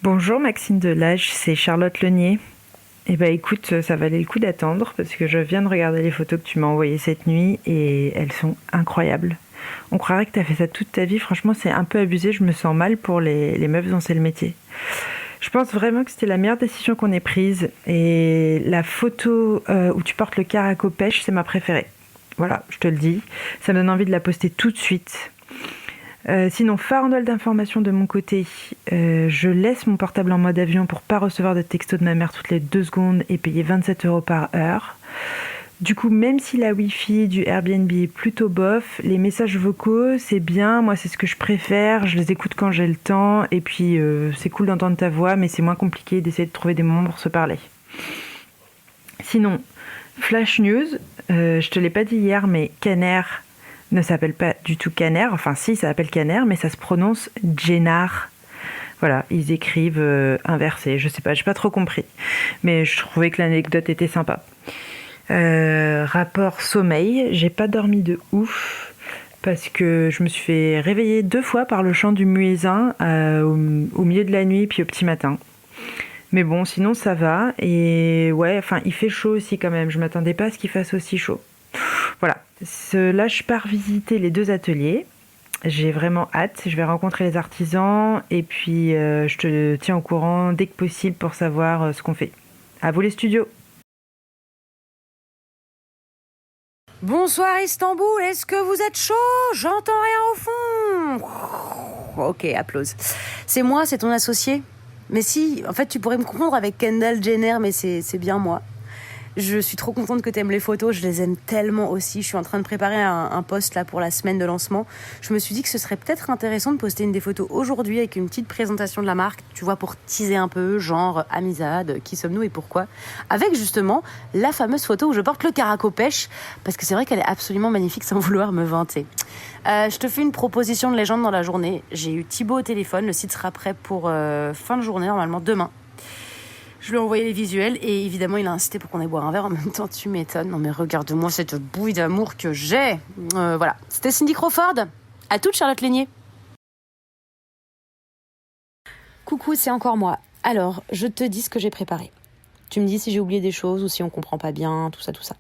Bonjour Maxime Delage, c'est Charlotte Lenier. Eh ben écoute, ça valait le coup d'attendre parce que je viens de regarder les photos que tu m'as envoyées cette nuit et elles sont incroyables. On croirait que t'as fait ça toute ta vie, franchement c'est un peu abusé, je me sens mal pour les meufs dont c'est le métier. Je pense vraiment que c'était la meilleure décision qu'on ait prise et la photo où tu portes le caraco pêche, c'est ma préférée. Voilà, je te le dis, ça me donne envie de la poster tout de suite. Sinon, farandole d'informations de mon côté. Je laisse mon portable en mode avion pour pas recevoir de textos de ma mère toutes les 2 secondes et payer 27 € par heure. Du coup, même si la Wi-Fi du Airbnb est plutôt bof, les messages vocaux, c'est bien. Moi, c'est ce que je préfère. Je les écoute quand j'ai le temps. Et puis, c'est cool d'entendre ta voix, mais c'est moins compliqué d'essayer de trouver des moments pour se parler. Sinon, Flash News. Je te l'ai pas dit hier, mais Caner ne s'appelle pas du tout Caner. Enfin, si, ça s'appelle Caner, mais ça se prononce Djenar. Voilà, ils écrivent inversé. Je sais pas, j'ai pas trop compris. Mais je trouvais que l'anecdote était sympa. Rapport sommeil, j'ai pas dormi de ouf parce que je me suis fait réveiller 2 fois par le chant du muezzin au milieu de la nuit puis au petit matin. Mais bon, sinon ça va. Et ouais, enfin, il fait chaud aussi quand même. Je m'attendais pas à ce qu'il fasse aussi chaud. Voilà. Là, je pars visiter les 2 ateliers. J'ai vraiment hâte. Je vais rencontrer les artisans et puis je te tiens au courant dès que possible pour savoir ce qu'on fait. À vous les studios. Bonsoir Istanbul, est-ce que vous êtes chaud? J'entends rien au fond. Ok, applause. C'est moi, c'est ton associé? Mais si, en fait tu pourrais me confondre avec Kendall Jenner, mais c'est bien moi. Je suis trop contente que t'aimes les photos, je les aime tellement aussi. Je suis en train de préparer un post là pour la semaine de lancement. Je me suis dit que ce serait peut-être intéressant de poster une des photos aujourd'hui avec une petite présentation de la marque, tu vois, pour teaser un peu, genre Amizade, qui sommes-nous et pourquoi. Avec justement la fameuse photo où je porte le caraco pêche, parce que c'est vrai qu'elle est absolument magnifique sans vouloir me vanter. Je te fais une proposition de légende dans la journée. J'ai eu Thibaut au téléphone, le site sera prêt pour fin de journée, normalement demain. Je lui ai envoyé les visuels et évidemment il a insisté pour qu'on aille boire un verre. En même temps, tu m'étonnes. Non mais regarde-moi cette bouille d'amour que j'ai. Voilà, c'était Cindy Crawford. À toute, Charlotte Lenier. Coucou, c'est encore moi. Alors, je te dis ce que j'ai préparé. Tu me dis si j'ai oublié des choses ou si on comprend pas bien, tout ça, tout ça.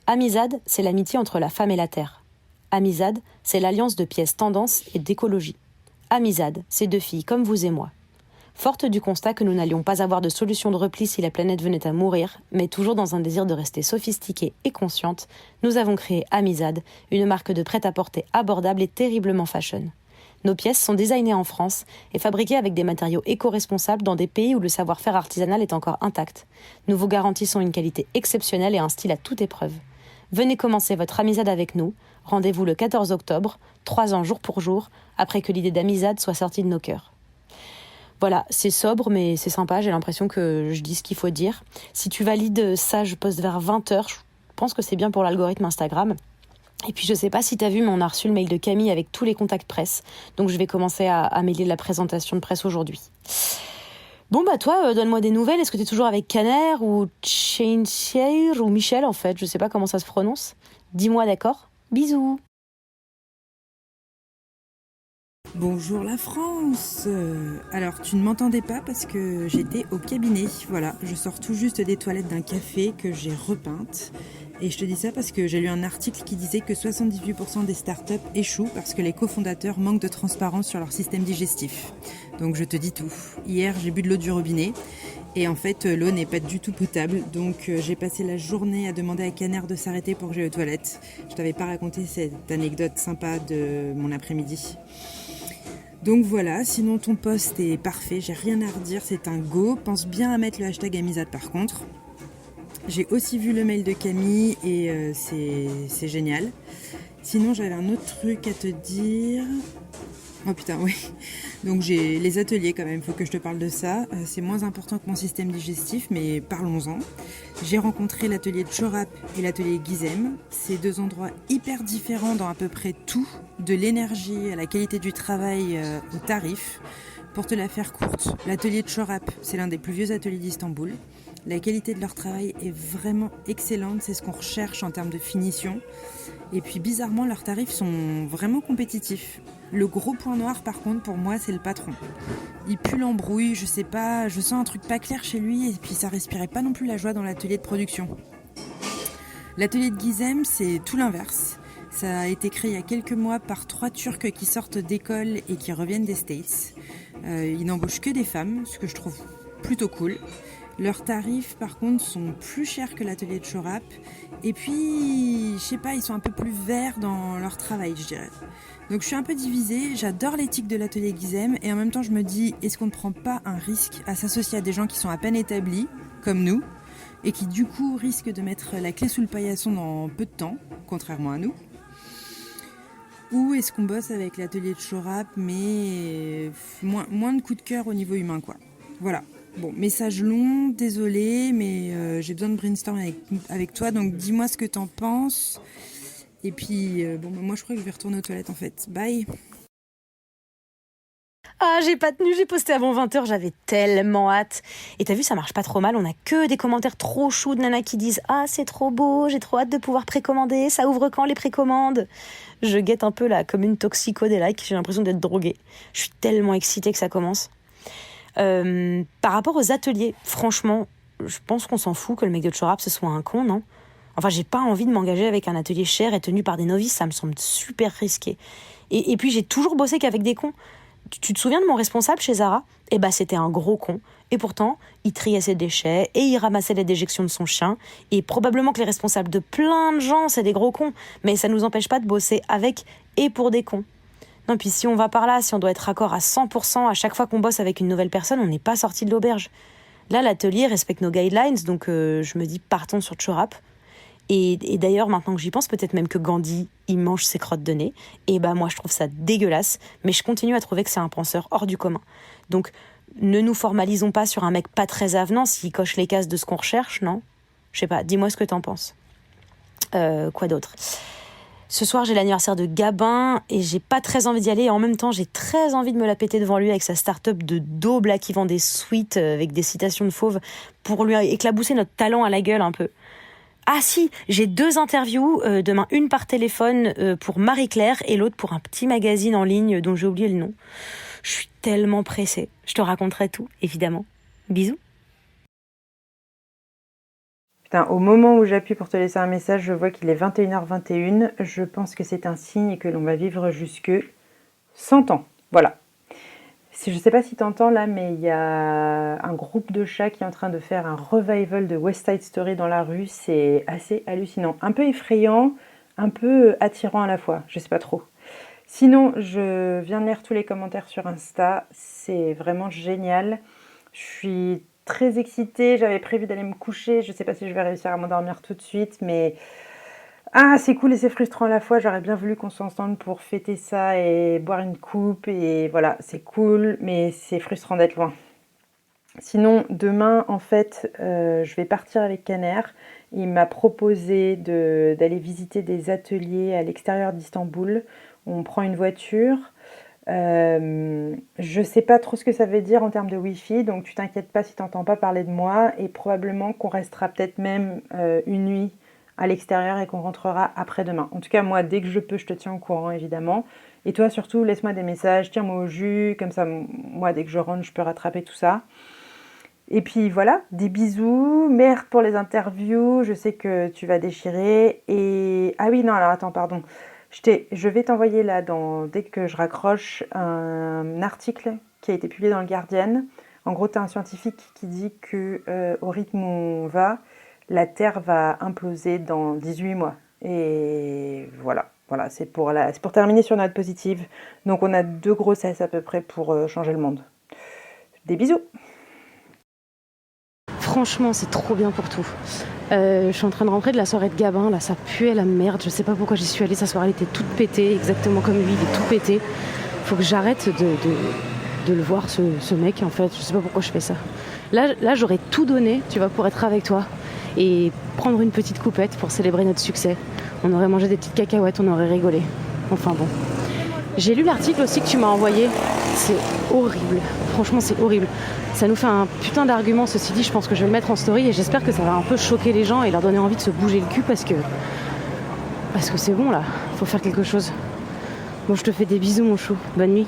Amizade, c'est l'amitié entre la femme et la terre. Amizade, c'est l'alliance de pièces tendance et d'écologie. Amizade, c'est 2 filles comme vous et moi. Forte du constat que nous n'allions pas avoir de solution de repli si la planète venait à mourir, mais toujours dans un désir de rester sophistiquée et consciente, nous avons créé Amizade, une marque de prêt-à-porter abordable et terriblement fashion. Nos pièces sont designées en France et fabriquées avec des matériaux éco-responsables dans des pays où le savoir-faire artisanal est encore intact. Nous vous garantissons une qualité exceptionnelle et un style à toute épreuve. Venez commencer votre Amizade avec nous. Rendez-vous le 14 octobre, 3 ans jour pour jour, après que l'idée d'Amizade soit sortie de nos cœurs. Voilà, c'est sobre, mais c'est sympa. J'ai l'impression que je dis ce qu'il faut dire. Si tu valides ça, je poste vers 20h. Je pense que c'est bien pour l'algorithme Instagram. Et puis, je sais pas si t'as vu, mais on a reçu le mail de Camille avec tous les contacts presse. Donc, je vais commencer à mêler la présentation de presse aujourd'hui. Bon, bah toi, donne-moi des nouvelles. Est-ce que t'es toujours avec Caner ou Chainshare ou Michel, en fait? Je sais pas comment ça se prononce. Dis-moi, d'accord? Bisous. Bonjour la France. Alors tu ne m'entendais pas parce que j'étais au cabinet. Voilà, je sors tout juste des toilettes d'un café que j'ai repeinte. Et je te dis ça parce que j'ai lu un article qui disait que 78% des startups échouent parce que les cofondateurs manquent de transparence sur leur système digestif. Donc je te dis tout. Hier j'ai bu de l'eau du robinet et en fait l'eau n'est pas du tout potable. Donc j'ai passé la journée à demander à Caner de s'arrêter pour que j'aille aux toilettes. Je t'avais pas raconté cette anecdote sympa de mon après-midi. Donc voilà, sinon ton post est parfait, j'ai rien à redire, c'est un go. Pense bien à mettre le hashtag Amizade par contre. J'ai aussi vu le mail de Camille et c'est génial. Sinon j'avais un autre truc à te dire. Oh putain, oui. Donc j'ai les ateliers quand même, il faut que je te parle de ça. C'est moins important que mon système digestif, mais parlons-en. J'ai rencontré l'atelier de Chorap et l'atelier Gizem. C'est 2 endroits hyper différents dans à peu près tout, de l'énergie à la qualité du travail au tarif. Pour te la faire courte, l'atelier de Chorap, c'est l'un des plus vieux ateliers d'Istanbul. La qualité de leur travail est vraiment excellente, c'est ce qu'on recherche en termes de finition. Et puis bizarrement, leurs tarifs sont vraiment compétitifs. Le gros point noir par contre pour moi, c'est le patron. Il pue l'embrouille, je sais pas, je sens un truc pas clair chez lui et puis ça respirait pas non plus la joie dans l'atelier de production. L'atelier de Gizem, c'est tout l'inverse. Ça a été créé il y a quelques mois par 3 Turcs qui sortent d'école et qui reviennent des States. Ils n'embauchent que des femmes, ce que je trouve plutôt cool. Leurs tarifs, par contre, sont plus chers que l'atelier de Chorap. Et puis, je sais pas, ils sont un peu plus verts dans leur travail, je dirais. Donc je suis un peu divisée, j'adore l'éthique de l'atelier Gizem et en même temps je me dis, est-ce qu'on ne prend pas un risque à s'associer à des gens qui sont à peine établis, comme nous, et qui du coup risquent de mettre la clé sous le paillasson dans peu de temps, contrairement à nous? Ou est-ce qu'on bosse avec l'atelier de Chorap, mais moins de coup de cœur au niveau humain, quoi. Voilà. Bon, message long, désolé, mais j'ai besoin de brainstorm avec toi, donc dis-moi ce que t'en penses. Et puis, moi je crois que je vais retourner aux toilettes en fait. Bye. Ah, j'ai pas tenu, j'ai posté avant 20h, j'avais tellement hâte. Et t'as vu, ça marche pas trop mal, on a que des commentaires trop choux de nanas qui disent « Ah, c'est trop beau, j'ai trop hâte de pouvoir précommander, ça ouvre quand les précommandes ?» Je guette un peu là, comme une toxico des likes, j'ai l'impression d'être droguée. Je suis tellement excitée que ça commence. Par rapport aux ateliers, franchement, je pense qu'on s'en fout que le mec de Chorap ce soit un con, non ? Enfin, j'ai pas envie de m'engager avec un atelier cher et tenu par des novices, ça me semble super risqué. Et puis j'ai toujours bossé qu'avec des cons. Tu te souviens de mon responsable chez Zara ? Eh ben, c'était un gros con. Et pourtant, il triait ses déchets et il ramassait les déjections de son chien. Et probablement que les responsables de plein de gens, c'est des gros cons. Mais ça nous empêche pas de bosser avec et pour des cons. Non, puis si on va par là, si on doit être raccord à 100% à chaque fois qu'on bosse avec une nouvelle personne, on n'est pas sorti de l'auberge. Là, l'atelier respecte nos guidelines, donc je me dis partons sur Chorap. Et d'ailleurs, maintenant que j'y pense, peut-être même que Gandhi, il mange ses crottes de nez. Et bah moi, je trouve ça dégueulasse. Mais je continue à trouver que c'est un penseur hors du commun. Donc, ne nous formalisons pas sur un mec pas très avenant s'il coche les cases de ce qu'on recherche, non ? Je sais pas, dis-moi ce que t'en penses. Quoi d'autre ? Ce soir, j'ai l'anniversaire de Gabin et j'ai pas très envie d'y aller. Et en même temps, j'ai très envie de me la péter devant lui avec sa start-up de daube là qui vend des suites avec des citations de fauves pour lui éclabousser notre talent à la gueule un peu. Ah si, j'ai 2 interviews, demain une par téléphone pour Marie-Claire et l'autre pour un petit magazine en ligne dont j'ai oublié le nom. Je suis tellement pressée. Je te raconterai tout, évidemment. Bisous. Putain, au moment où j'appuie pour te laisser un message, je vois qu'il est 21h21. Je pense que c'est un signe que l'on va vivre jusque 100 ans. Voilà. Je ne sais pas si tu entends là, mais il y a un groupe de chats qui est en train de faire un revival de West Side Story dans la rue. C'est assez hallucinant. Un peu effrayant, un peu attirant à la fois. Je sais pas trop. Sinon, je viens de lire tous les commentaires sur Insta. C'est vraiment génial. Je suis très excitée. J'avais prévu d'aller me coucher. Je ne sais pas si je vais réussir à m'endormir tout de suite, mais... Ah, c'est cool et c'est frustrant à la fois. J'aurais bien voulu qu'on soit ensemble pour fêter ça et boire une coupe. Et voilà, c'est cool, mais c'est frustrant d'être loin. Sinon, demain, en fait, je vais partir avec Caner. Il m'a proposé d'aller visiter des ateliers à l'extérieur d'Istanbul. On prend une voiture. Je sais pas trop ce que ça veut dire en termes de Wi-Fi, donc tu t'inquiètes pas si tu n'entends pas parler de moi. Et probablement qu'on restera peut-être même une nuit à l'extérieur et qu'on rentrera après-demain. En tout cas, moi, dès que je peux, je te tiens au courant, évidemment. Et toi, surtout, laisse-moi des messages, tiens-moi au jus, comme ça, moi, dès que je rentre, je peux rattraper tout ça. Et puis voilà, des bisous, merde pour les interviews, je sais que tu vas déchirer. Et ah oui, non, alors attends, pardon. Je vais t'envoyer là, dès que je raccroche, un article qui a été publié dans le Guardian. En gros, tu as un scientifique qui dit que au rythme où on va, la Terre va imploser dans 18 mois. Et voilà, c'est pour terminer sur une note positive. Donc on a 2 grossesses à peu près pour changer le monde. Des bisous. Franchement, c'est trop bien pour tout. Je suis en train de rentrer de la soirée de Gabin, là ça puait la merde, je sais pas pourquoi j'y suis allée, sa soirée elle était toute pétée, exactement comme lui, il est tout pété. Faut que j'arrête de le voir ce mec en fait, je sais pas pourquoi je fais ça. Là j'aurais tout donné, tu vois, pour être avec toi et prendre une petite coupette pour célébrer notre succès. On aurait mangé des petites cacahuètes, on aurait rigolé. Enfin bon. J'ai lu l'article aussi que tu m'as envoyé. C'est horrible. Franchement, c'est horrible. Ça nous fait un putain d'argument, ceci dit. Je pense que je vais le mettre en story et j'espère que ça va un peu choquer les gens et leur donner envie de se bouger le cul parce que c'est bon là. Faut faire quelque chose. Bon, je te fais des bisous, mon chou. Bonne nuit.